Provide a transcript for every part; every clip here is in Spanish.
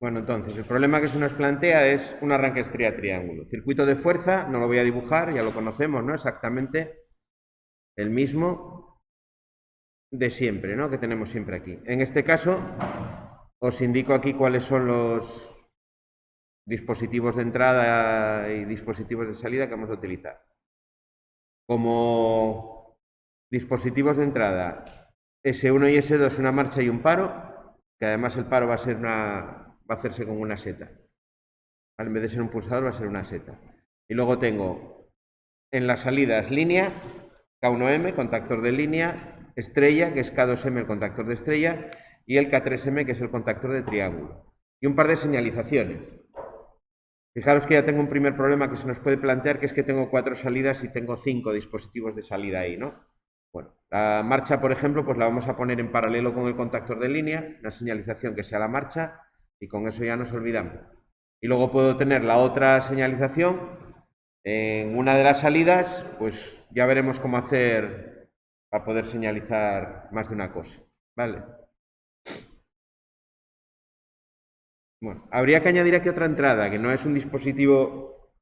Bueno, entonces, el problema que se nos plantea es un arranque estría-triángulo. Circuito de fuerza, no lo voy a dibujar, ya lo conocemos, ¿no? Exactamente el mismo de siempre, ¿no? Que tenemos siempre aquí. En este caso, os indico aquí cuáles son los dispositivos de entrada y dispositivos de salida que vamos a utilizar. Como dispositivos de entrada, S1 y S2, una marcha y un paro, que además el paro va a hacerse con una seta. En vez de ser un pulsador va a ser una seta. Y luego tengo en las salidas línea, K1M, contactor de línea, estrella, que es K2M, el contactor de estrella, y el K3M, que es el contactor de triángulo. Y un par de señalizaciones. Fijaros que ya tengo un primer problema que se nos puede plantear, que es que tengo 4 salidas y tengo 5 dispositivos de salida ahí, ¿no? Bueno, la marcha, por ejemplo, pues la vamos a poner en paralelo con el contactor de línea, una señalización que sea la marcha, y con eso ya nos olvidamos. Y luego puedo tener la otra señalización en una de las salidas, pues ya veremos cómo hacer para poder señalizar más de una cosa, ¿vale? Bueno, habría que añadir aquí otra entrada, que no es un dispositivo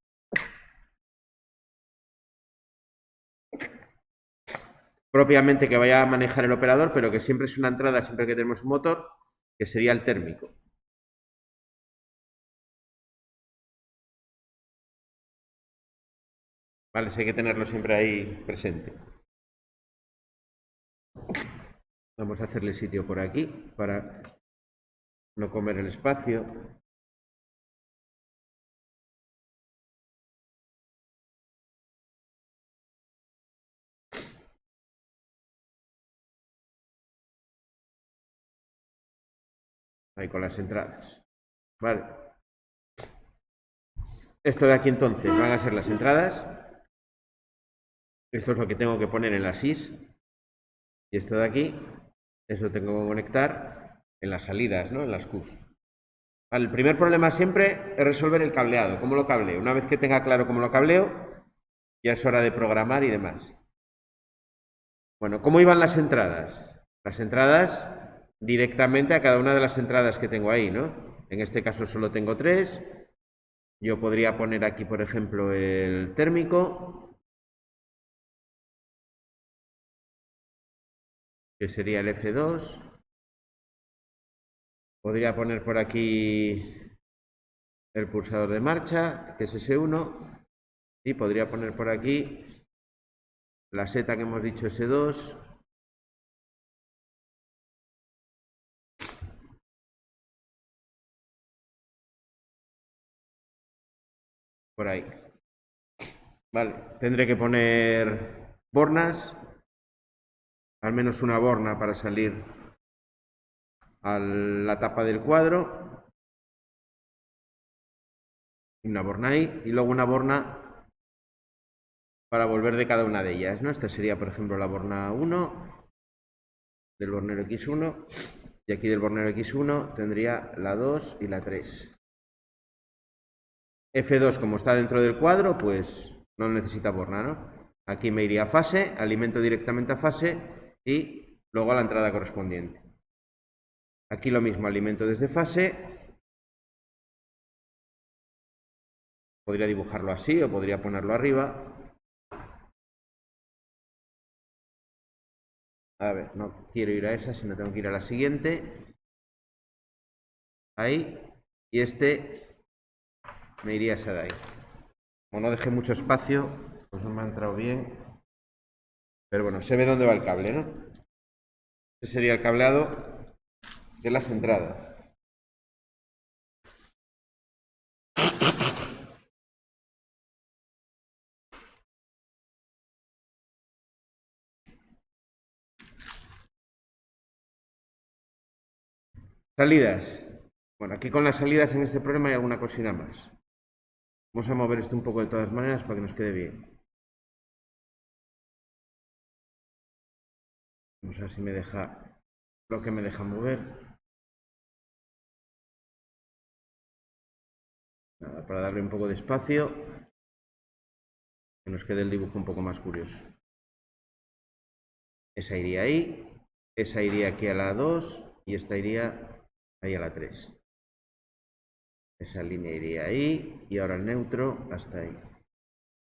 propiamente que vaya a manejar el operador, pero que siempre es una entrada, siempre que tenemos un motor, que sería el térmico. ¿Vale? Eso hay que tenerlo siempre ahí presente. Vamos a hacerle sitio por aquí para no comer el espacio. Ahí con las entradas. Vale. Esto de aquí entonces van a ser las entradas. Esto es lo que tengo que poner en la SIS. Y esto de aquí, eso tengo que conectar en las salidas, ¿no? En las Qs. Vale, el primer problema siempre es resolver el cableado. ¿Cómo lo cableo? Una vez que tenga claro cómo lo cableo, ya es hora de programar y demás. Bueno, ¿cómo iban las entradas? Las entradas directamente a cada una de las entradas que tengo ahí, ¿no? En este caso solo tengo 3. Yo podría poner aquí, por ejemplo, el térmico, que sería el F2. Podría poner por aquí el pulsador de marcha, que es S1. Y podría poner por aquí la seta que hemos dicho S2. Por ahí. Vale, tendré que poner bornas, al menos una borna para salir a la tapa del cuadro, una borna ahí, y luego una borna para volver de cada una de ellas, ¿no? Esta sería, por ejemplo, la borna 1 del bornero X1, y aquí del bornero X1 tendría la 2 y la 3. F2, como está dentro del cuadro, pues no necesita borna, ¿no? Aquí me iría a fase, alimento directamente a fase y luego a la entrada correspondiente. Aquí lo mismo, alimento desde fase. Podría dibujarlo así o podría ponerlo arriba. A ver, no quiero ir a esa, sino tengo que ir a la siguiente. Ahí. Y este me iría a esa de ahí. Como no dejé mucho espacio, pues no me ha entrado bien. Pero bueno, se ve dónde va el cable, ¿no? Este sería el cableado de las entradas. Salidas. Bueno, aquí con las salidas en este problema hay alguna cosina más. Vamos a mover esto un poco de todas maneras para que nos quede bien. Vamos a ver si me deja lo que me deja mover. Nada, para darle un poco de espacio, que nos quede el dibujo un poco más curioso. Esa iría ahí, esa iría aquí a la 2 y esta iría ahí a la 3. Esa línea iría ahí y ahora el neutro hasta ahí.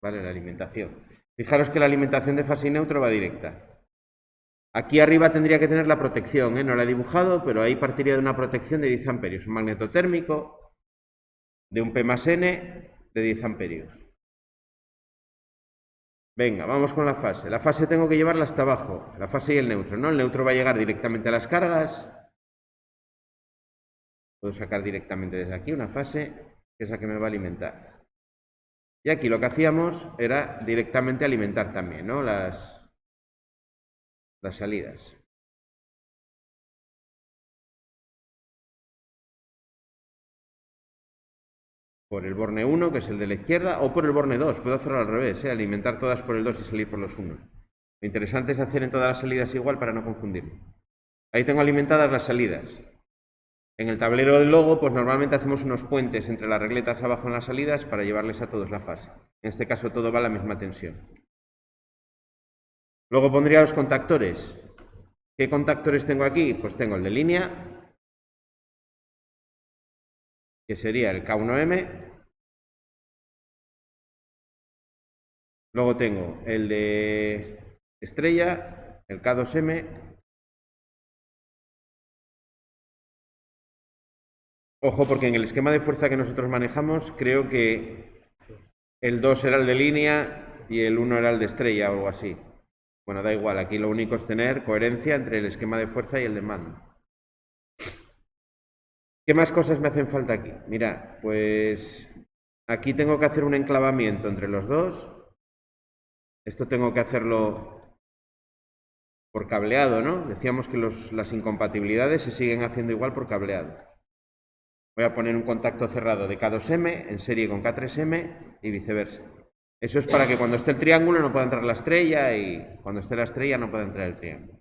Vale, la alimentación. Fijaros que la alimentación de fase y neutro va directa. Aquí arriba tendría que tener la protección, no la he dibujado, pero ahí partiría de una protección de 10 amperios, un magneto térmico de un P más N de 10 amperios. Venga, vamos con la fase. La fase tengo que llevarla hasta abajo, la fase y el neutro, ¿no? El neutro va a llegar directamente a las cargas. Puedo sacar directamente desde aquí una fase, que es la que me va a alimentar. Y aquí lo que hacíamos era directamente alimentar también, ¿no? Las salidas. Por el borne 1, que es el de la izquierda, o por el borne 2. Puedo hacerlo al revés, alimentar todas por el 2 y salir por los 1. Lo interesante es hacer en todas las salidas igual para no confundirme. Ahí tengo alimentadas las salidas. En el tablero del logo, pues normalmente hacemos unos puentes entre las regletas abajo en las salidas para llevarles a todos la fase. En este caso todo va a la misma tensión. Luego pondría los contactores. ¿Qué contactores tengo aquí? Pues tengo el de línea, que sería el K1M. Luego tengo el de estrella, el K2M. Ojo, porque en el esquema de fuerza que nosotros manejamos, creo que el 2 era el de línea y el 1 era el de estrella o algo así. Bueno, da igual, aquí lo único es tener coherencia entre el esquema de fuerza y el de mando. ¿Qué más cosas me hacen falta aquí? Mira, pues aquí tengo que hacer un enclavamiento entre los dos. Esto tengo que hacerlo por cableado, ¿no? Decíamos que las incompatibilidades se siguen haciendo igual por cableado. Voy a poner un contacto cerrado de K2M en serie con K3M y viceversa. Eso es para que cuando esté el triángulo no pueda entrar la estrella y cuando esté la estrella no pueda entrar el triángulo.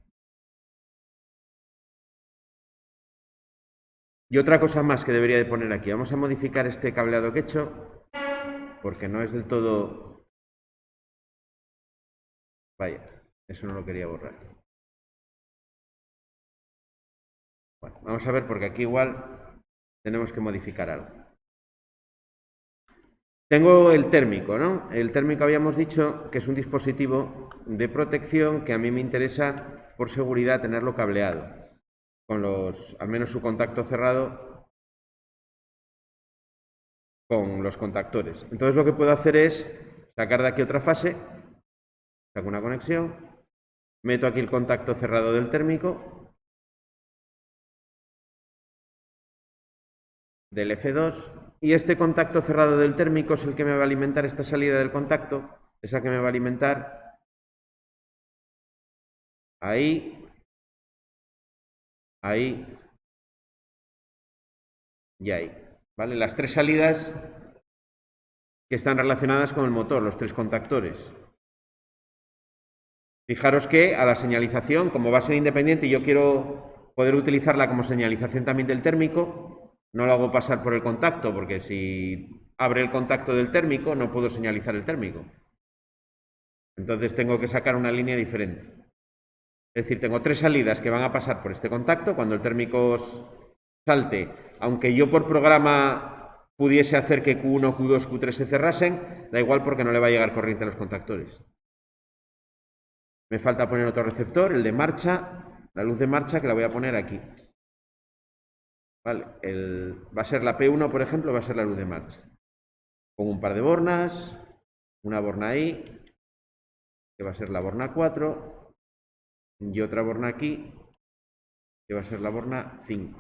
Y otra cosa más que debería de poner aquí. Vamos a modificar este cableado que he hecho porque no es del todo... Vaya, eso no lo quería borrar. Bueno, vamos a ver porque aquí igual tenemos que modificar algo. Tengo el térmico, ¿no? El térmico habíamos dicho que es un dispositivo de protección que a mí me interesa por seguridad tenerlo cableado, con al menos su contacto cerrado con los contactores. Entonces lo que puedo hacer es sacar de aquí otra fase, saco una conexión, meto aquí el contacto cerrado del térmico, del F2, y este contacto cerrado del térmico es el que me va a alimentar esta salida del contacto, esa que me va a alimentar ahí, ahí y ahí. ¿Vale? Las tres salidas que están relacionadas con el motor, los tres contactores. Fijaros que a la señalización, como va a ser independiente y yo quiero poder utilizarla como señalización también del térmico, no lo hago pasar por el contacto, porque si abre el contacto del térmico no puedo señalizar el térmico. Entonces tengo que sacar una línea diferente. Es decir, tengo tres salidas que van a pasar por este contacto. Cuando el térmico salte, aunque yo por programa pudiese hacer que Q1, Q2, Q3 se cerrasen, da igual porque no le va a llegar corriente a los contactores. Me falta poner otro receptor, el de marcha, la luz de marcha, que la voy a poner aquí. Vale, va a ser la P1, por ejemplo, va a ser la luz de marcha. Pongo un par de bornas, una borna ahí, que va a ser la borna 4, y otra borna aquí, que va a ser la borna 5.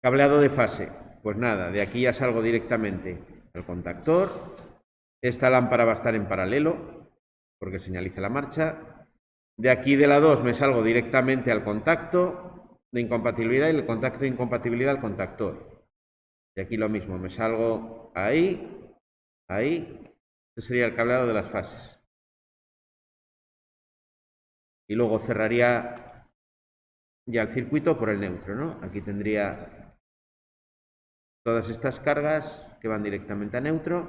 Cableado de fase. Pues nada, de aquí ya salgo directamente al contactor. Esta lámpara va a estar en paralelo, porque señaliza la marcha. De aquí de la 2 me salgo directamente al contacto de incompatibilidad y el contacto de incompatibilidad al contactor. Y aquí lo mismo, me salgo ahí, ahí. Este sería el cableado de las fases. Y luego cerraría ya el circuito por el neutro, ¿no? Aquí tendría todas estas cargas que van directamente a neutro.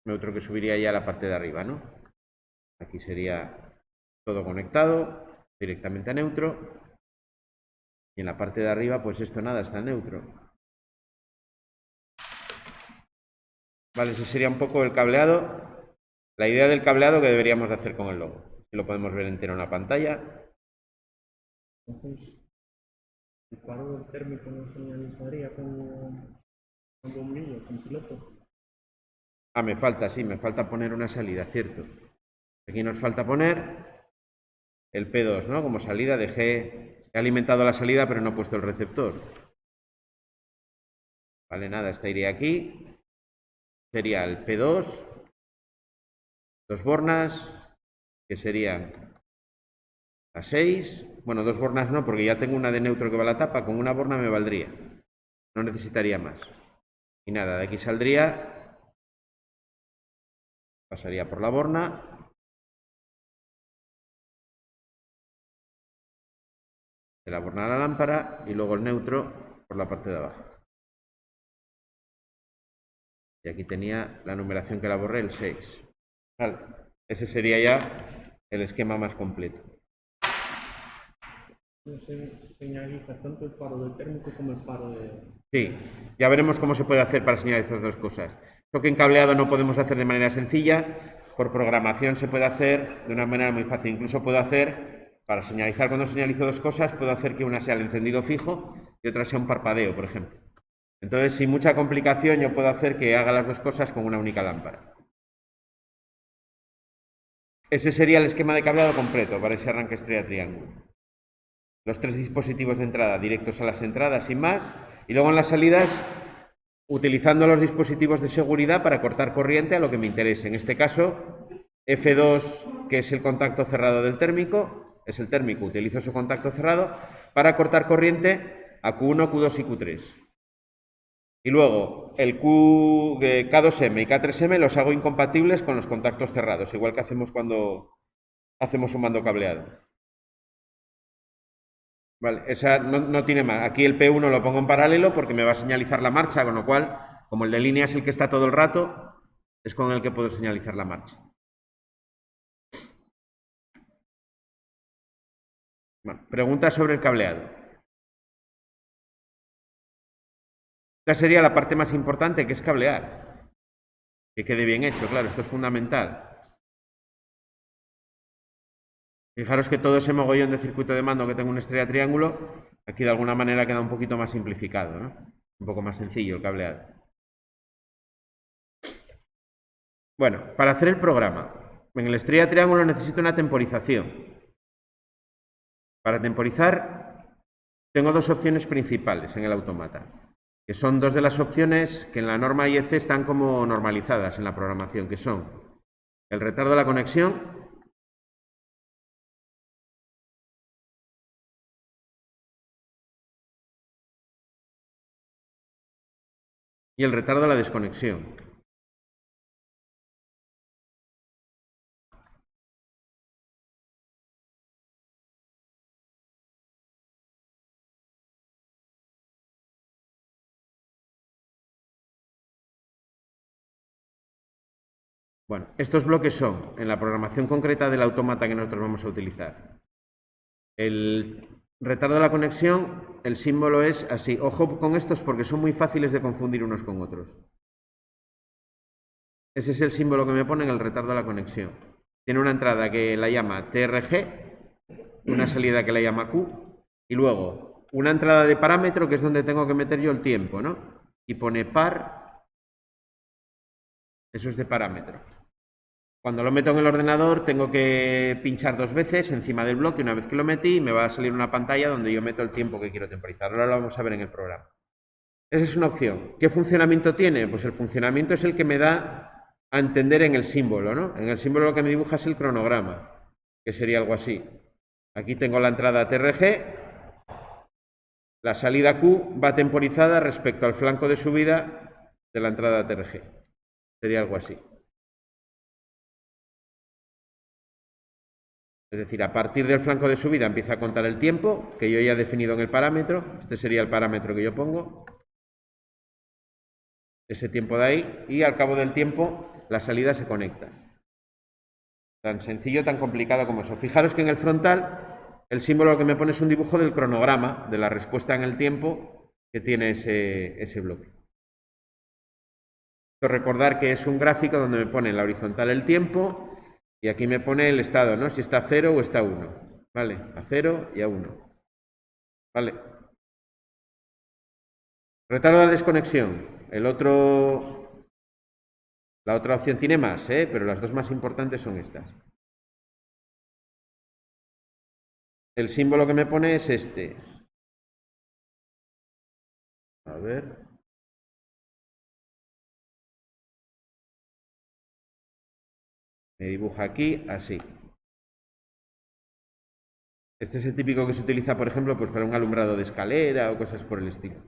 Neutro que subiría ya a la parte de arriba, ¿no? Aquí sería todo conectado directamente a neutro. Y en la parte de arriba, pues esto nada, está en neutro. Vale, ese sería un poco el cableado. La idea del cableado que deberíamos de hacer con el logo. Si lo podemos ver entero en la pantalla. Entonces, el paro del térmico no señalizaría con bombillo, con piloto. Ah, me falta, sí, me falta poner una salida, cierto. Aquí nos falta poner el P2, ¿no? Como salida he alimentado la salida, pero no he puesto el receptor. Vale, nada, esta iría aquí. Sería el P2, dos bornas, que serían a 6. Bueno, dos bornas no, porque ya tengo una de neutro que va a la tapa. Con una borna me valdría. No necesitaría más. Y nada, de aquí saldría, pasaría por la borna. De la borna a la lámpara y luego el neutro por la parte de abajo. Y aquí tenía la numeración que la borré, el 6. Vale, ese sería ya el esquema más completo. No se señaliza tanto el paro del térmico como el paro de... Sí, ya veremos cómo se puede hacer para señalizar dos cosas. Esto que en cableado no podemos hacer de manera sencilla, por programación se puede hacer de una manera muy fácil. Incluso puedo hacer, para señalizar cuando señalizo dos cosas, puedo hacer que una sea el encendido fijo y otra sea un parpadeo, por ejemplo. Entonces, sin mucha complicación, yo puedo hacer que haga las dos cosas con una única lámpara. Ese sería el esquema de cableado completo para ese arranque estrella triángulo. Los tres dispositivos de entrada directos a las entradas sin más, y luego en las salidas utilizando los dispositivos de seguridad para cortar corriente a lo que me interese. En este caso, F2, que es el contacto cerrado del térmico, es el térmico, utilizo su contacto cerrado para cortar corriente a Q1, Q2 y Q3. Y luego, el K2M y K3M los hago incompatibles con los contactos cerrados, igual que hacemos cuando hacemos un mando cableado. Vale, esa no tiene más. Aquí el P1 lo pongo en paralelo porque me va a señalizar la marcha, con lo cual, como el de línea es el que está todo el rato, es con el que puedo señalizar la marcha. Bueno, preguntas sobre el cableado. Esta sería la parte más importante, que es cablear. Que quede bien hecho, claro, esto es fundamental. Fijaros que todo ese mogollón de circuito de mando que tengo en estrella triángulo, aquí de alguna manera queda un poquito más simplificado, ¿no? Un poco más sencillo el cableado. Bueno, para hacer el programa, en el estrella triángulo necesito una temporización. Para temporizar, tengo dos opciones principales en el automata, que son dos de las opciones que en la norma IEC están como normalizadas en la programación, que son el retardo de la conexión y el retardo de la desconexión. Bueno, estos bloques son, en la programación concreta del autómata que nosotros vamos a utilizar, el retardo de la conexión, el símbolo es así. Ojo con estos porque son muy fáciles de confundir unos con otros. Ese es el símbolo que me pone en el retardo de la conexión. Tiene una entrada que la llama TRG, una salida que la llama Q, y luego una entrada de parámetro que es donde tengo que meter yo el tiempo, ¿no? Y pone par, eso es de parámetro. Cuando lo meto en el ordenador tengo que pinchar dos veces encima del bloque. Una vez que lo metí me va a salir una pantalla donde yo meto el tiempo que quiero temporizar. Ahora lo vamos a ver en el programa. Esa es una opción. ¿Qué funcionamiento tiene? Pues el funcionamiento es el que me da a entender en el símbolo, ¿no? En el símbolo lo que me dibuja es el cronograma, que sería algo así. Aquí tengo la entrada TRG, la salida Q va temporizada respecto al flanco de subida de la entrada TRG. Sería algo así. Es decir, a partir del flanco de subida empieza a contar el tiempo que yo ya he definido en el parámetro. Este sería el parámetro que yo pongo. Ese tiempo de ahí. Y al cabo del tiempo la salida se conecta. Tan sencillo, tan complicado como eso. Fijaros que en el frontal el símbolo que me pone es un dibujo del cronograma, de la respuesta en el tiempo que tiene ese bloque. Recordar que es un gráfico donde me pone en la horizontal el tiempo y aquí me pone el estado, ¿no? Si está a 0 o está a 1. ¿Vale? A 0 y a 1. ¿Vale? Retardo de desconexión. La otra opción tiene más, pero las dos más importantes son estas. El símbolo que me pone es este. A ver. Me dibuja aquí así. Este es el típico que se utiliza, por ejemplo, pues para un alumbrado de escalera o cosas por el estilo.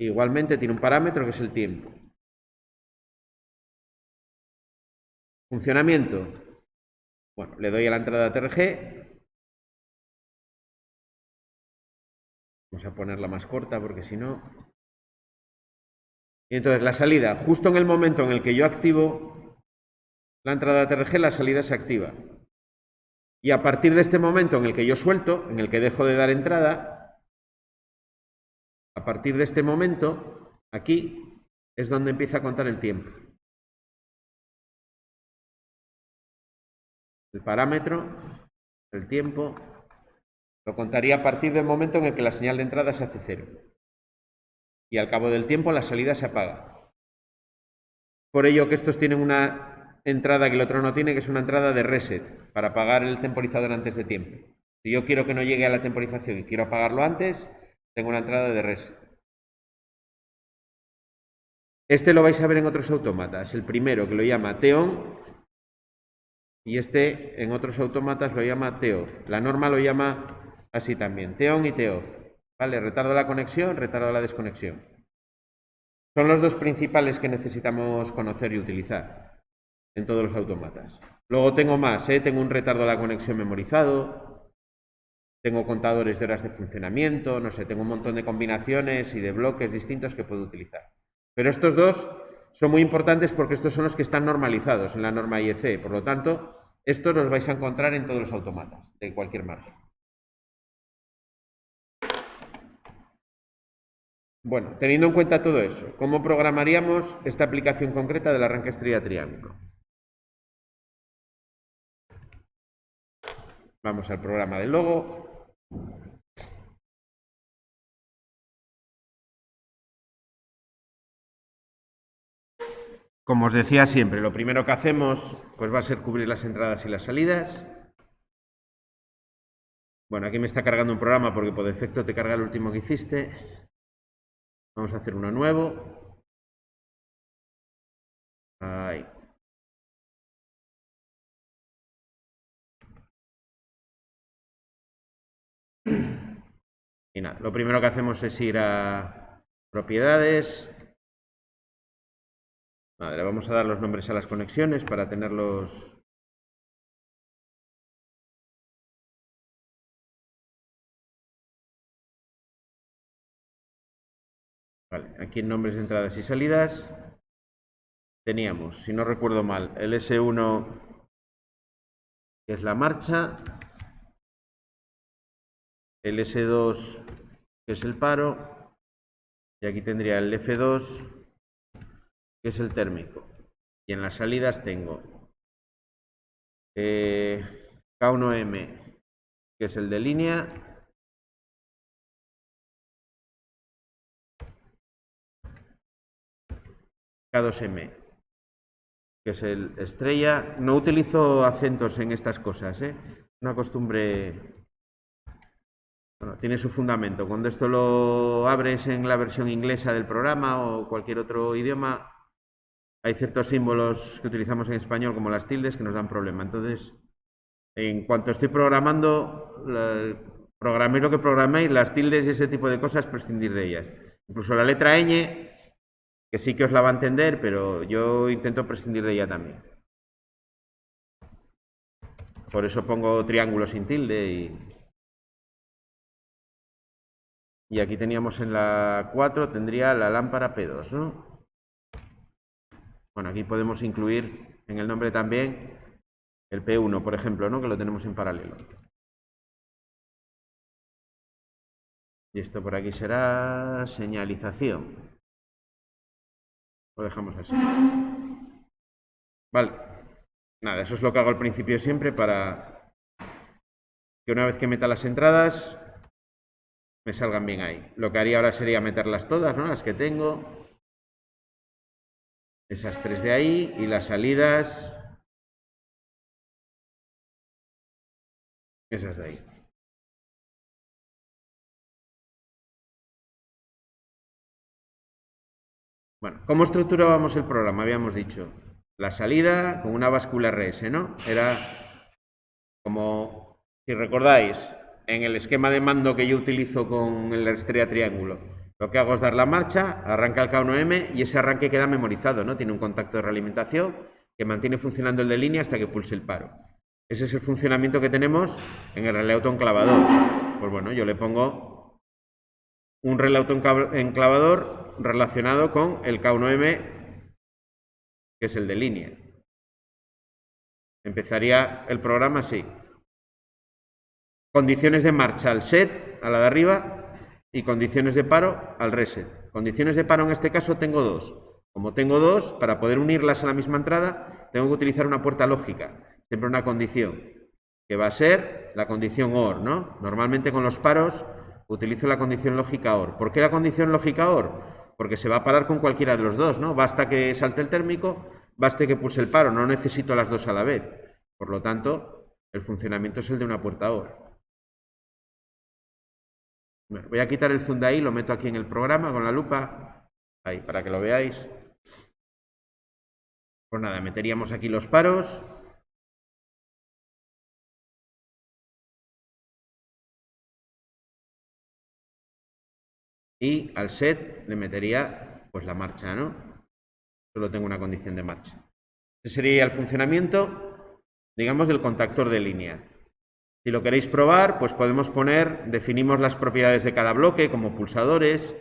Igualmente tiene un parámetro que es el tiempo. Funcionamiento. Bueno, le doy a la entrada TRG. Vamos a ponerla más corta porque si no... Y entonces la salida, justo en el momento en el que yo activo la entrada TRG, la salida se activa. Y a partir de este momento en el que yo suelto, en el que dejo de dar entrada, a partir de este momento, aquí es donde empieza a contar el tiempo. El parámetro, el tiempo, lo contaría a partir del momento en el que la señal de entrada se hace 0. Y al cabo del tiempo la salida se apaga. Por ello que estos tienen una entrada que el otro no tiene, que es una entrada de reset, para apagar el temporizador antes de tiempo. Si yo quiero que no llegue a la temporización y quiero apagarlo antes, tengo una entrada de reset. Este lo vais a ver en otros autómatas. El primero que lo llama T-on y este en otros autómatas lo llama T-off. La norma lo llama así también, T-on y T-off. ¿Vale? Retardo de la conexión, retardo de la desconexión. Son los dos principales que necesitamos conocer y utilizar en todos los autómatas. Luego tengo más, tengo un retardo de la conexión memorizado, tengo contadores de horas de funcionamiento, no sé, tengo un montón de combinaciones y de bloques distintos que puedo utilizar. Pero estos dos son muy importantes porque estos son los que están normalizados en la norma IEC. Por lo tanto, estos los vais a encontrar en todos los autómatas, de cualquier margen. Bueno, teniendo en cuenta todo eso, ¿cómo programaríamos esta aplicación concreta del arranque estrella-triángulo? Vamos al programa del logo. Como os decía siempre, lo primero que hacemos pues va a ser cubrir las entradas y las salidas. Bueno, aquí me está cargando un programa porque por defecto te carga el último que hiciste. Vamos a hacer uno nuevo. Ahí. Y nada, lo primero que hacemos es ir a propiedades. Vale, le vamos a dar los nombres a las conexiones para tenerlos. Vale, aquí en nombres de entradas y salidas teníamos, si no recuerdo mal, el S1, que es la marcha, el S2, que es el paro, y aquí tendría el F2, que es el térmico. Y en las salidas tengo K1M, que es el de línea, K2M, que es el estrella. No utilizo acentos en estas cosas, una costumbre. Bueno, tiene su fundamento. Cuando esto lo abres en la versión inglesa del programa o cualquier otro idioma, hay ciertos símbolos que utilizamos en español, como las tildes, que nos dan problema. Entonces, en cuanto estoy programando, programéis lo que programéis, las tildes y ese tipo de cosas, prescindir de ellas. Incluso la letra ñ, que sí que os la va a entender, pero yo intento prescindir de ella también. Por eso pongo triángulo sin tilde y aquí teníamos en la 4, tendría la lámpara P2, ¿no? Bueno, aquí podemos incluir en el nombre también el P1, por ejemplo, ¿no? Que lo tenemos en paralelo. Y esto por aquí será señalización. Lo dejamos así. Vale. Nada, eso es lo que hago al principio siempre para que una vez que meta las entradas me salgan bien ahí. Lo que haría ahora sería meterlas todas, ¿no? Las que tengo. Esas 3 de ahí y las salidas. Esas de ahí. Bueno, ¿cómo estructurábamos el programa? Habíamos dicho la salida con una báscula RS, ¿no? Era como, si recordáis, en el esquema de mando que yo utilizo con el estrella triángulo, lo que hago es dar la marcha, arranca el K1M y ese arranque queda memorizado, ¿no? Tiene un contacto de realimentación que mantiene funcionando el de línea hasta que pulse el paro. Ese es el funcionamiento que tenemos en el relé autoenclavador. Pues bueno, yo le pongo un relé autoenclavador relacionado con el K1M, que es el de línea. Empezaría el programa así. Condiciones de marcha al set, a la de arriba, y condiciones de paro al reset. Condiciones de paro en este caso tengo dos. Como tengo dos, para poder unirlas a la misma entrada, tengo que utilizar una puerta lógica, siempre una condición, que va a ser la condición OR, ¿no? Normalmente con los paros utilizo la condición lógica OR. ¿Por qué la condición lógica OR? Porque se va a parar con cualquiera de los dos, ¿no? Basta que salte el térmico, baste que pulse el paro, no necesito las dos a la vez. Por lo tanto, el funcionamiento es el de una puerta OR. Bueno, voy a quitar el zoom de ahí, lo meto aquí en el programa con la lupa, ahí, para que lo veáis. Pues nada, meteríamos aquí los paros. Y al set le metería pues la marcha, ¿no? Solo tengo una condición de marcha. Ese sería el funcionamiento, digamos, del contactor de línea. Si lo queréis probar, pues podemos definimos las propiedades de cada bloque como pulsadores,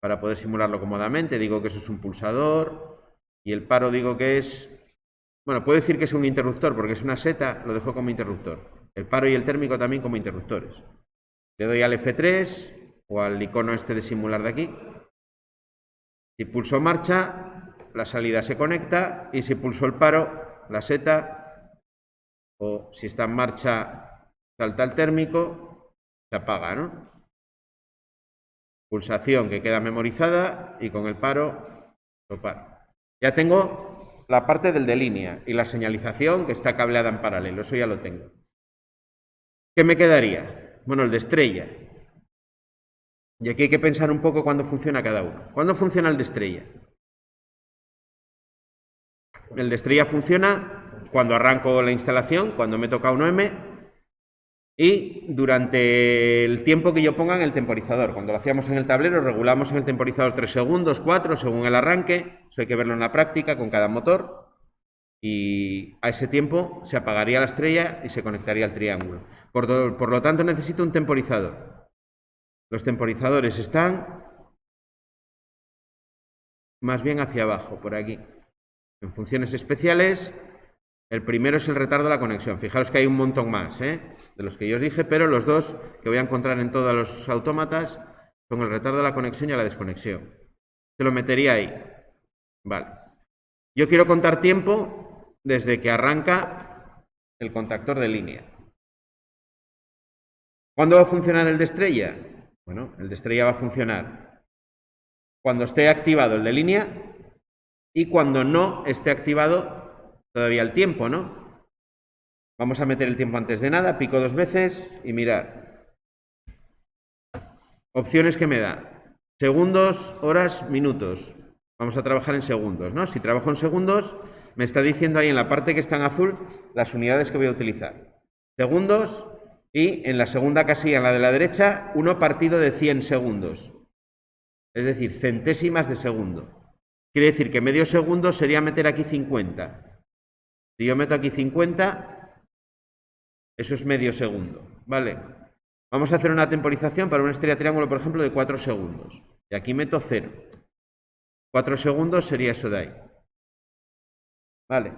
para poder simularlo cómodamente. Digo que eso es un pulsador, y el paro digo que es, bueno, puedo decir que es un interruptor, porque es una seta, lo dejo como interruptor. El paro y el térmico también como interruptores. Le doy al F3, o al icono este de simular de aquí. Si pulso marcha, la salida se conecta, y si pulso el paro, la seta, o si está en marcha, salta el térmico, se apaga, ¿no? Pulsación que queda memorizada y con el paro lo paro. Ya tengo la parte del de línea y la señalización que está cableada en paralelo, eso ya lo tengo. ¿Qué me quedaría? Bueno, el de estrella. Y aquí hay que pensar un poco cuándo funciona cada uno. ¿Cuándo funciona el de estrella? El de estrella funciona cuando arranco la instalación, cuando me toca K1M, y durante el tiempo que yo ponga en el temporizador. Cuando lo hacíamos en el tablero, regulamos en el temporizador 3 segundos, 4, según el arranque. Eso hay que verlo en la práctica con cada motor. Y a ese tiempo se apagaría la estrella y se conectaría al triángulo. Por lo tanto, necesito un temporizador. Los temporizadores están más bien hacia abajo, por aquí. En funciones especiales, el primero es el retardo de la conexión. Fijaros que hay un montón más, de los que yo os dije, pero los dos que voy a encontrar en todos los autómatas son el retardo de la conexión y la desconexión. Se lo metería ahí. Vale. Yo quiero contar tiempo desde que arranca el contactor de línea. ¿Cuándo va a funcionar el de estrella? Bueno, el de estrella va a funcionar cuando esté activado el de línea y cuando no esté activado todavía el tiempo, ¿no? Vamos a meter el tiempo antes de nada, pico 2 veces y mirad. Opciones que me da. Segundos, horas, minutos. Vamos a trabajar en segundos, ¿no? Si trabajo en segundos, me está diciendo ahí en la parte que está en azul las unidades que voy a utilizar. Segundos y en la segunda casilla, en la de la derecha, 1 partido de 100 segundos. Es decir, centésimas de segundo. Quiere decir que medio segundo sería meter aquí 50. Si yo meto aquí 50, eso es medio segundo, ¿vale? Vamos a hacer una temporización para una estrella triángulo, por ejemplo, de 4 segundos. Y aquí meto 0. 4 segundos sería eso de ahí. Vale.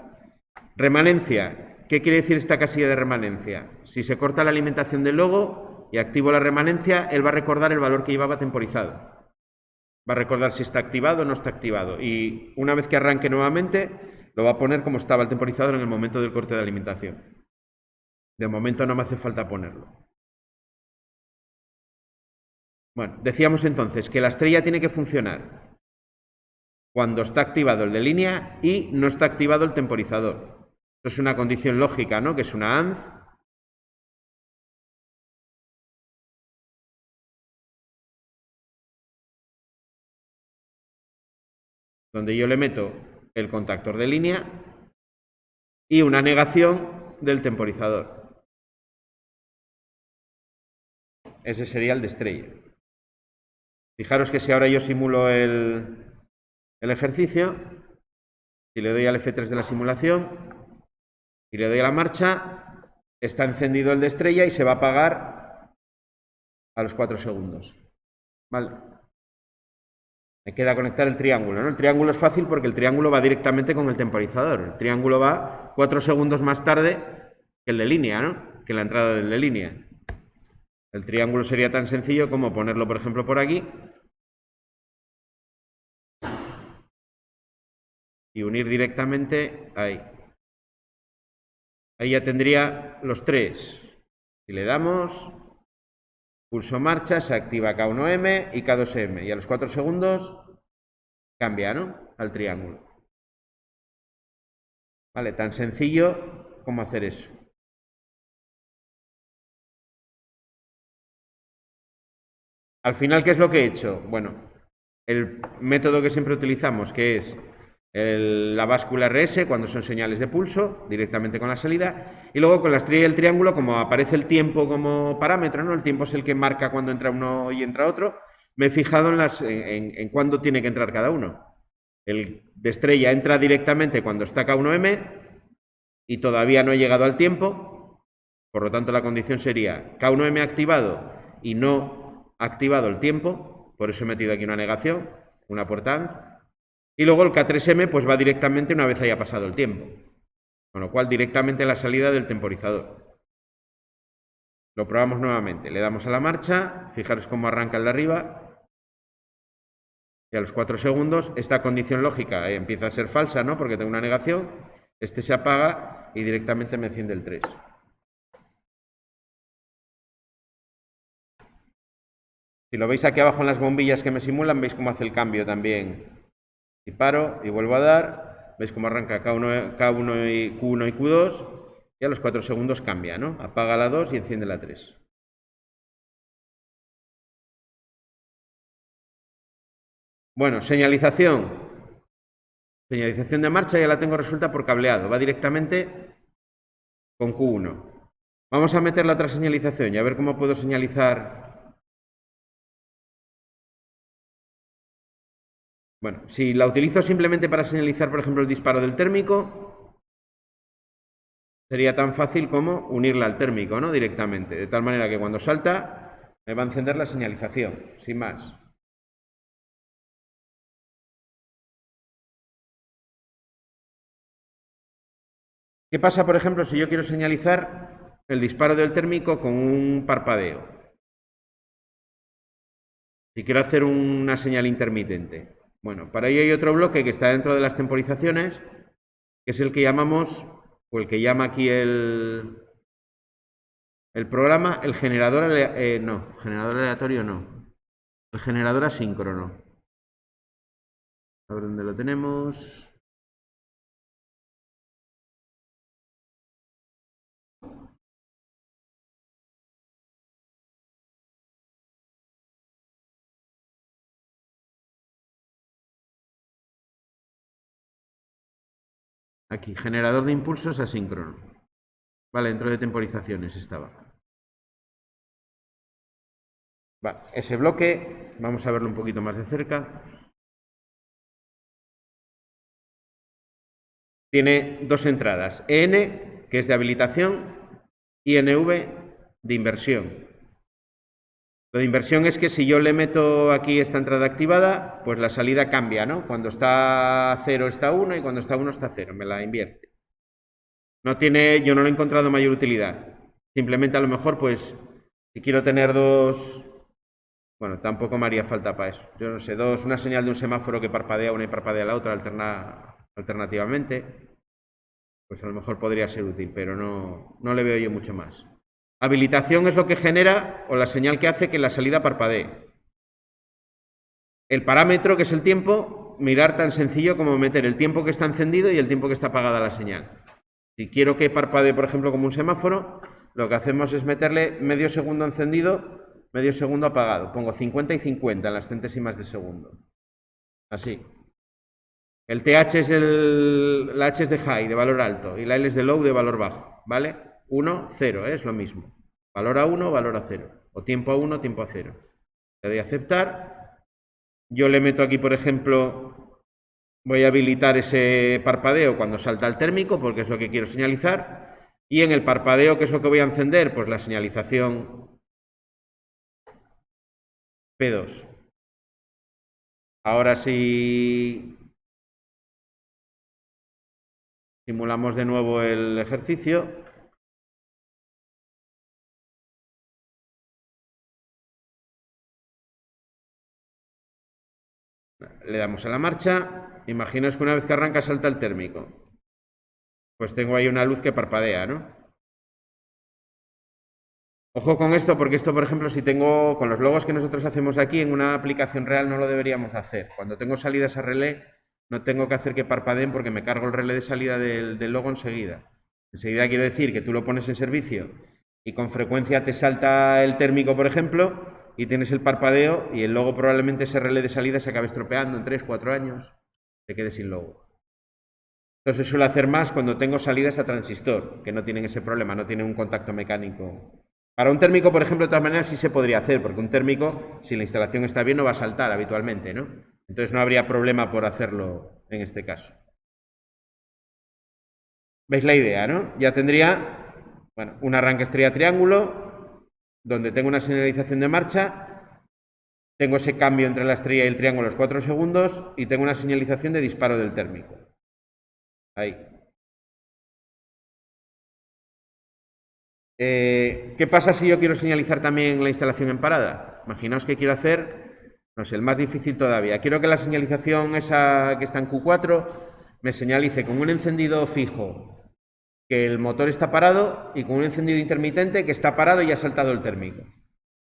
Remanencia. ¿Qué quiere decir esta casilla de remanencia? Si se corta la alimentación del logo y activo la remanencia, él va a recordar el valor que llevaba temporizado. Va a recordar si está activado o no está activado. Y una vez que arranque nuevamente, lo va a poner como estaba el temporizador en el momento del corte de alimentación. De momento no me hace falta ponerlo. Bueno, decíamos entonces que la estrella tiene que funcionar cuando está activado el de línea y no está activado el temporizador. Esto es una condición lógica, ¿no? Que es una AND. Donde yo le meto el contactor de línea y una negación del temporizador. Ese sería el de estrella. Fijaros que si ahora yo simulo el ejercicio, si le doy al F3 de la simulación y le doy a la marcha, está encendido el de estrella y se va a apagar a los 4 segundos. ¿Vale? Me queda conectar el triángulo, ¿no? El triángulo es fácil porque el triángulo va directamente con el temporizador. El triángulo va 4 segundos más tarde que el de línea, ¿no? Que la entrada del de línea. El triángulo sería tan sencillo como ponerlo, por ejemplo, por aquí y unir directamente ahí. Ahí ya tendría los 3. Si le damos, pulso marcha, se activa K1M y K2M. Y a los 4 segundos cambia, ¿no? Al triángulo. Vale, tan sencillo como hacer eso. Al final, ¿qué es lo que he hecho? Bueno, el método que siempre utilizamos, que es la báscula RS, cuando son señales de pulso, directamente con la salida, y luego con la estrella y el triángulo, como aparece el tiempo como parámetro, ¿no? El tiempo es el que marca cuando entra uno y entra otro, me he fijado en cuándo tiene que entrar cada uno. El de estrella entra directamente cuando está K1M y todavía no he llegado al tiempo, por lo tanto la condición sería K1M activado y no activado el tiempo, por eso he metido aquí una negación, una puerta AND, y luego el K3M pues va directamente una vez haya pasado el tiempo, con lo cual directamente la salida del temporizador. Lo probamos nuevamente, le damos a la marcha, fijaros cómo arranca el de arriba, y a los 4 segundos esta condición lógica empieza a ser falsa, ¿no? Porque tengo una negación, este se apaga y directamente me enciende el 3. Si lo veis aquí abajo en las bombillas que me simulan, veis cómo hace el cambio también. Y paro y vuelvo a dar, veis cómo arranca K1 y Q1 y Q2 y a los 4 segundos cambia, ¿no? Apaga la 2 y enciende la 3. Bueno, señalización. Señalización de marcha ya la tengo resuelta por cableado, va directamente con Q1. Vamos a meter la otra señalización y a ver cómo puedo señalizar. Bueno, si la utilizo simplemente para señalizar, por ejemplo, el disparo del térmico, sería tan fácil como unirla al térmico, ¿no? Directamente, de tal manera que cuando salta me va a encender la señalización, sin más. ¿Qué pasa, por ejemplo, si yo quiero señalizar el disparo del térmico con un parpadeo? Si quiero hacer una señal intermitente. Bueno, para ello hay otro bloque que está dentro de las temporizaciones, que es el que llamamos, o el que llama aquí el programa, el generador, no, generador aleatorio no, el generador asíncrono. A ver dónde lo tenemos. Aquí, generador de impulsos asíncrono. Vale, dentro de temporizaciones estaba. Vale, ese bloque, vamos a verlo un poquito más de cerca. Tiene dos entradas, EN, que es de habilitación, y NV de inversión. Lo de inversión es que si yo le meto aquí esta entrada activada, pues la salida cambia, ¿no? Cuando está 0 está 1 y cuando está 1 está 0, me la invierte. No tiene, yo no lo he encontrado mayor utilidad. Simplemente a lo mejor, pues, si quiero tener dos, bueno, tampoco me haría falta para eso. Yo no sé, una señal de un semáforo que parpadea una y parpadea la otra alternativamente, pues a lo mejor podría ser útil, pero no le veo yo mucho más. Habilitación es lo que genera o la señal que hace que la salida parpadee. El parámetro, que es el tiempo, mirar tan sencillo como meter el tiempo que está encendido y el tiempo que está apagada la señal. Si quiero que parpadee, por ejemplo, como un semáforo, lo que hacemos es meterle medio segundo encendido, medio segundo apagado. Pongo 50 y 50 en las centésimas de segundo. Así. El TH es la H es de high, de valor alto, y la L es de low, de valor bajo, ¿vale? 1, 0, es lo mismo. Valor a 1, valor a 0. O tiempo a 1, tiempo a 0. Le doy a aceptar. Yo le meto aquí, por ejemplo, voy a habilitar ese parpadeo cuando salta el térmico, porque es lo que quiero señalizar. Y en el parpadeo, ¿qué es lo que voy a encender? Pues la señalización P2. Ahora sí simulamos de nuevo el ejercicio. Le damos a la marcha. Imaginaos que una vez que arranca salta el térmico. Pues tengo ahí una luz que parpadea, ¿no? Ojo con esto, porque esto, por ejemplo, si tengo con los logos que nosotros hacemos aquí, en una aplicación real no lo deberíamos hacer. Cuando tengo salidas a relé, no tengo que hacer que parpadeen porque me cargo el relé de salida del logo enseguida. Enseguida quiero decir que tú lo pones en servicio y con frecuencia te salta el térmico, por ejemplo, y tienes el parpadeo y el logo probablemente ese relé de salida se acabe estropeando en 3, 4 años, te quede sin logo. Entonces suelo hacer más cuando tengo salidas a transistor, que no tienen ese problema, no tienen un contacto mecánico. Para un térmico, por ejemplo, de todas maneras sí se podría hacer, porque un térmico, si la instalación está bien, no va a saltar habitualmente, ¿no? Entonces no habría problema por hacerlo en este caso. ¿Veis la idea, no? Ya tendría, bueno, un arranque estrella triángulo, donde tengo una señalización de marcha, tengo ese cambio entre la estrella y el triángulo a los 4 segundos y tengo una señalización de disparo del térmico. Ahí. ¿Qué pasa si yo quiero señalizar también la instalación en parada? Imaginaos que quiero hacer, no sé, el más difícil todavía. Quiero que la señalización esa que está en Q4 me señalice con un encendido fijo que el motor está parado y con un encendido intermitente que está parado y ha saltado el térmico.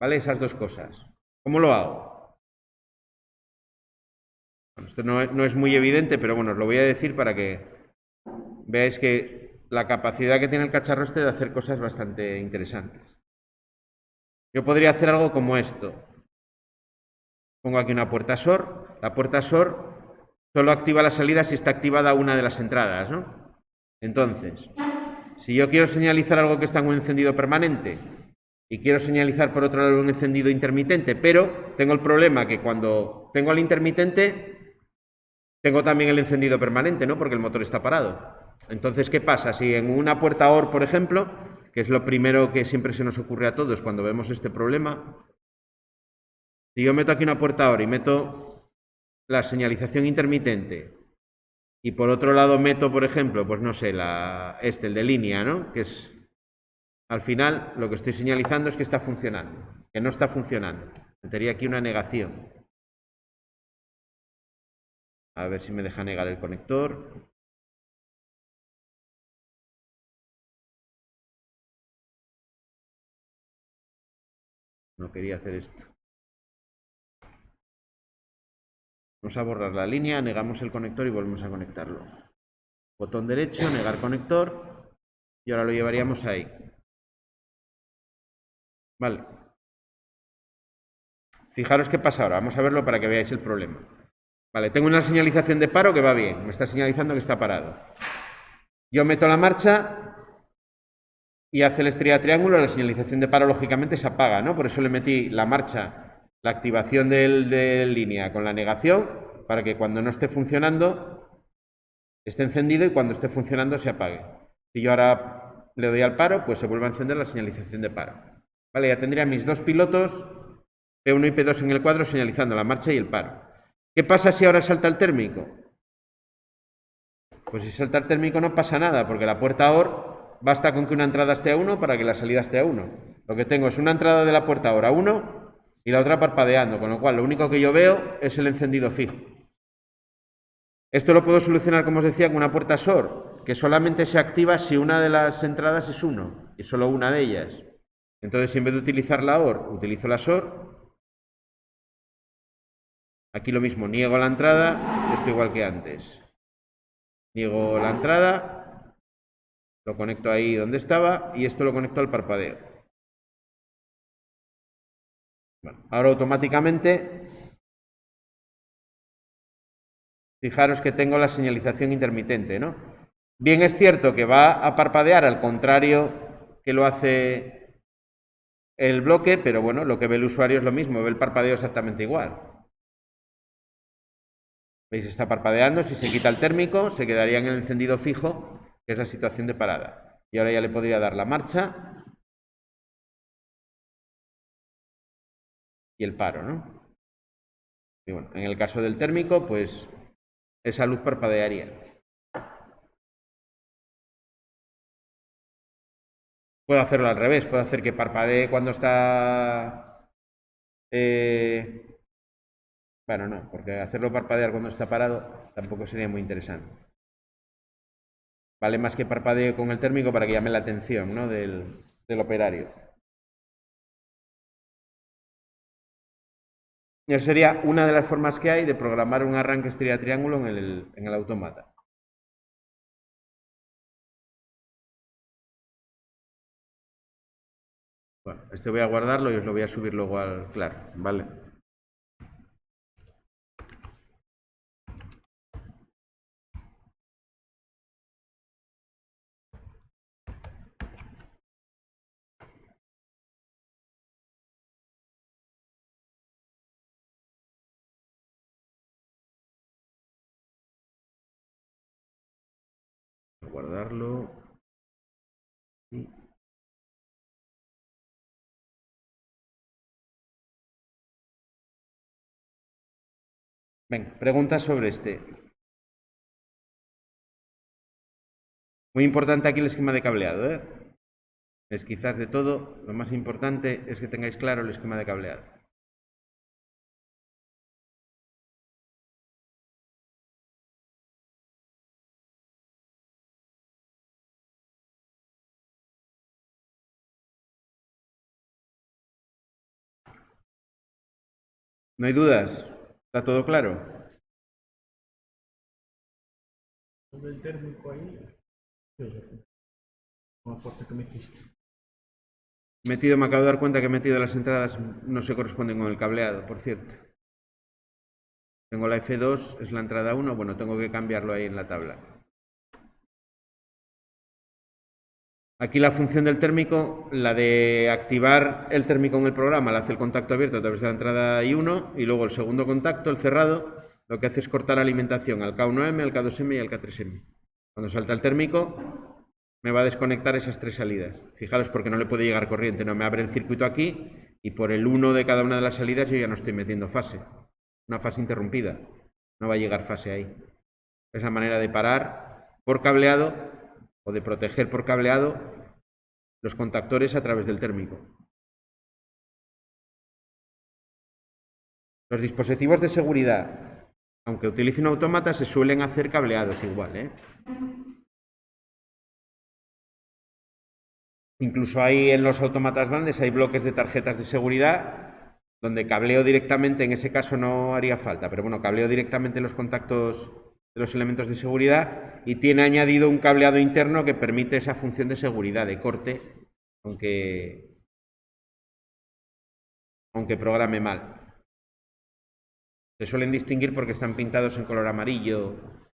¿Vale? Esas dos cosas. ¿Cómo lo hago? Bueno, esto no es muy evidente, pero bueno, os lo voy a decir para que veáis que la capacidad que tiene el cacharro este de hacer cosas bastante interesantes. Yo podría hacer algo como esto. Pongo aquí una puerta SOR. La puerta SOR solo activa la salida si está activada una de las entradas, ¿no? Entonces, si yo quiero señalizar algo que está en un encendido permanente y quiero señalizar por otro lado un encendido intermitente, pero tengo el problema que cuando tengo el intermitente, tengo también el encendido permanente, ¿no? Porque el motor está parado. Entonces, ¿qué pasa? Si en una puerta OR, por ejemplo, que es lo primero que siempre se nos ocurre a todos cuando vemos este problema, si yo meto aquí una puerta OR y meto la señalización intermitente y por otro lado meto, por ejemplo, pues no sé, el de línea, ¿no? Que es, al final, lo que estoy señalizando es que está funcionando, que no está funcionando. Metería aquí una negación. A ver si me deja negar el conector. No quería hacer esto. Vamos a borrar la línea, negamos el conector y volvemos a conectarlo. Botón derecho, negar conector. Y ahora lo llevaríamos ahí. Vale. Fijaros qué pasa ahora. Vamos a verlo para que veáis el problema. Vale, tengo una señalización de paro que va bien. Me está señalizando que está parado. Yo meto la marcha y hace el estrella triángulo. La señalización de paro, lógicamente, se apaga, ¿no? Por eso le metí la marcha, la activación de línea con la negación, para que cuando no esté funcionando, esté encendido y cuando esté funcionando se apague. Si yo ahora le doy al paro, pues se vuelve a encender la señalización de paro. Vale, ya tendría mis dos pilotos, P1 y P2 en el cuadro, señalizando la marcha y el paro. ¿Qué pasa si ahora salta el térmico? Pues si salta el térmico no pasa nada, porque la puerta OR basta con que una entrada esté a 1 para que la salida esté a 1. Lo que tengo es una entrada de la puerta OR a 1 y la otra parpadeando, con lo cual lo único que yo veo es el encendido fijo. Esto lo puedo solucionar, como os decía, con una puerta SOR, que solamente se activa si una de las entradas es 1, y solo una de ellas. Entonces, en vez de utilizar la OR, utilizo la SOR. Aquí lo mismo, niego la entrada, esto igual que antes. Niego la entrada, lo conecto ahí donde estaba, y esto lo conecto al parpadeo. Bueno, ahora automáticamente, fijaros que tengo la señalización intermitente, ¿no? Bien es cierto que va a parpadear al contrario que lo hace el bloque, pero bueno, lo que ve el usuario es lo mismo, ve el parpadeo exactamente igual. ¿Veis? Está parpadeando, si se quita el térmico, se quedaría en el encendido fijo, que es la situación de parada. Y ahora ya le podría dar la marcha y el paro, ¿no? Y bueno, en el caso del térmico, pues esa luz parpadearía. Puedo hacerlo al revés, puedo hacer que parpadee cuando está... Bueno, no, porque hacerlo parpadear cuando está parado tampoco sería muy interesante. Vale más que parpadee con el térmico para que llame la atención, ¿no?, del operario. Y esa sería una de las formas que hay de programar un arranque estrella triángulo en el autómata. Bueno, este voy a guardarlo y os lo voy a subir luego al claro, ¿vale? Voy a guardarlo. Y... Venga, preguntas sobre este. Muy importante aquí el esquema de cableado, ¿eh? Es quizás de todo, lo más importante es que tengáis claro el esquema de cableado. ¿No hay dudas? ¿Está todo claro? Sobre el térmico ahí, una puerta que metiste. Me acabo de dar cuenta que he metido las entradas, no se corresponden con el cableado, por cierto. Tengo la F2, es la entrada 1, bueno, tengo que cambiarlo ahí en la tabla. Aquí la función del térmico, la de activar el térmico en el programa, la hace el contacto abierto a través de la entrada I1 y luego el segundo contacto, el cerrado, lo que hace es cortar alimentación al K1M, al K2M y al K3M. Cuando salta el térmico, me va a desconectar esas tres salidas. Fijaros porque no le puede llegar corriente, no me abre el circuito aquí y por el 1 de cada una de las salidas yo ya no estoy metiendo fase. Una fase interrumpida. No va a llegar fase ahí. Es la manera de parar por cableado o de proteger por cableado los contactores a través del térmico. Los dispositivos de seguridad, aunque utilicen autómatas, se suelen hacer cableados igual, ¿eh? Incluso hay en los autómatas grandes, hay bloques de tarjetas de seguridad donde cableo directamente, en ese caso no haría falta, pero bueno, cableo directamente los contactos de los elementos de seguridad y tiene añadido un cableado interno que permite esa función de seguridad, de corte, aunque programe mal. Se suelen distinguir porque están pintados en color amarillo,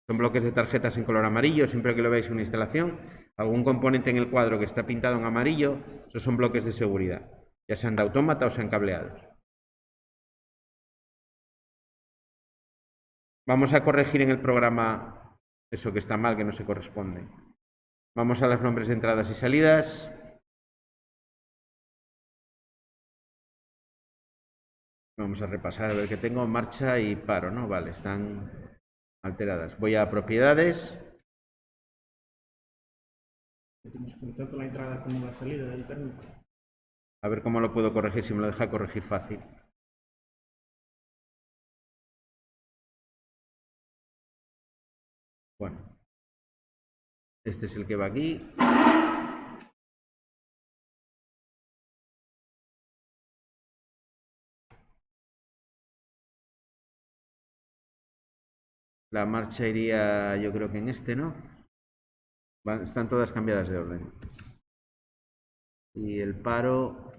son bloques de tarjetas en color amarillo, siempre que lo veáis en una instalación, algún componente en el cuadro que está pintado en amarillo, esos son bloques de seguridad, ya sean de autómata o sean cableados. Vamos a corregir en el programa eso que está mal, que no se corresponde. Vamos a los nombres de entradas y salidas. Vamos a repasar a ver qué tengo. Marcha y paro, ¿no? Vale, están alteradas. Voy a propiedades. Que tienes tanto la entrada como la salida del térmico. A ver cómo lo puedo corregir, si me lo deja corregir fácil. Bueno, este es el que va aquí. La marcha iría, yo creo que en este, ¿no? Están todas cambiadas de orden. Y el paro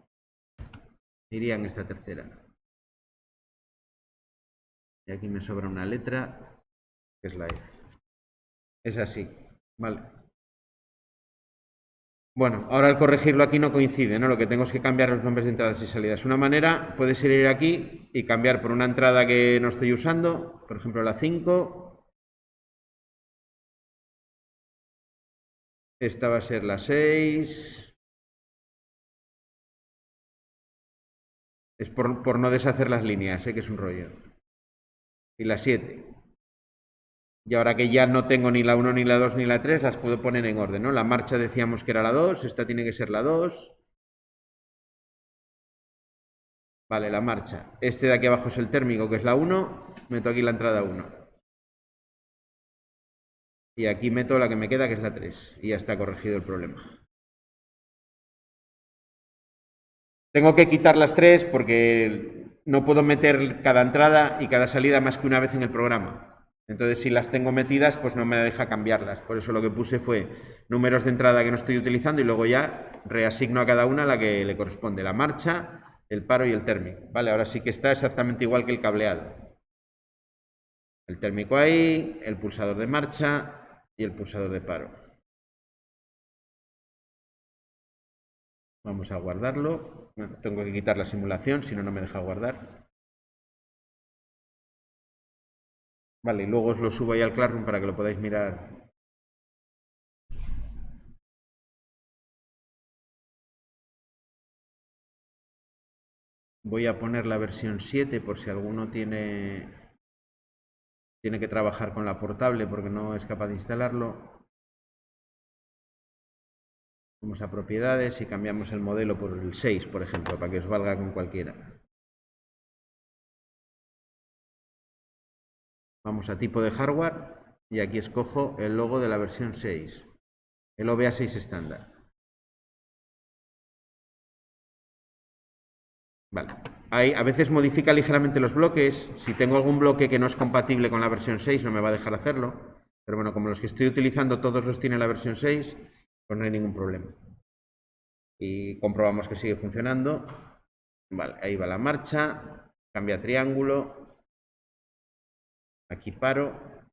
iría en esta tercera. Y aquí me sobra una letra, que es la F. Es así, vale. Bueno, ahora al corregirlo aquí no coincide, ¿no? Lo que tengo es que cambiar los nombres de entradas y salidas. Una manera, puedes ir aquí y cambiar por una entrada que no estoy usando, por ejemplo la 5. Esta va a ser la 6. Es por no deshacer las líneas, sé que es un rollo. Y la 7. Y ahora que ya no tengo ni la 1, ni la 2, ni la 3, las puedo poner en orden, ¿no? La marcha decíamos que era la 2, esta tiene que ser la 2. Vale, la marcha. Este de aquí abajo es el térmico, que es la 1. Meto aquí la entrada 1. Y aquí meto la que me queda, que es la 3. Y ya está corregido el problema. Tengo que quitar las 3 porque no puedo meter cada entrada y cada salida más que una vez en el programa. Entonces, si las tengo metidas, pues no me deja cambiarlas. Por eso lo que puse fue números de entrada que no estoy utilizando y luego ya reasigno a cada una la que le corresponde. La marcha, el paro y el térmico. Vale, ahora sí que está exactamente igual que el cableado. El térmico ahí, el pulsador de marcha y el pulsador de paro. Vamos a guardarlo. Bueno, tengo que quitar la simulación, si no, no me deja guardar. Vale, y luego os lo subo ahí al Classroom para que lo podáis mirar. Voy a poner la versión 7 por si alguno tiene que trabajar con la portable porque no es capaz de instalarlo. Vamos a propiedades y cambiamos el modelo por el 6, por ejemplo, para que os valga con cualquiera. Vamos a tipo de hardware y aquí escojo el logo de la versión 6, el OBA 6 estándar. Vale. Ahí a veces modifica ligeramente los bloques. Si tengo algún bloque que no es compatible con la versión 6 no me va a dejar hacerlo. Pero bueno, como los que estoy utilizando todos los tiene la versión 6, pues no hay ningún problema. Y comprobamos que sigue funcionando. Vale, ahí va la marcha. Cambia a triángulo. Aquí paro.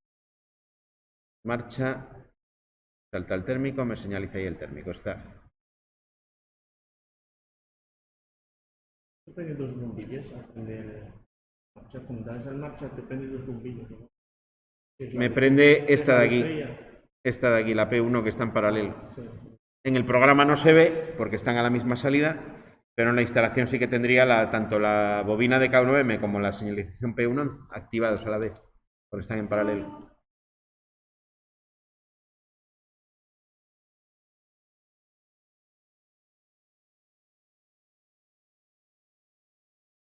Marcha. Salta el térmico, me señaliza ahí el térmico. Está. Depende dos bombillas, marcha, cuando das en marcha depende dos bombillas, ¿no? Me prende esta de aquí. Esta de aquí, la P1 que está en paralelo. Sí. En el programa no se ve porque están a la misma salida, pero en la instalación sí que tendría tanto la bobina de K1M como la señalización P1 activados a la vez, porque están en paralelo.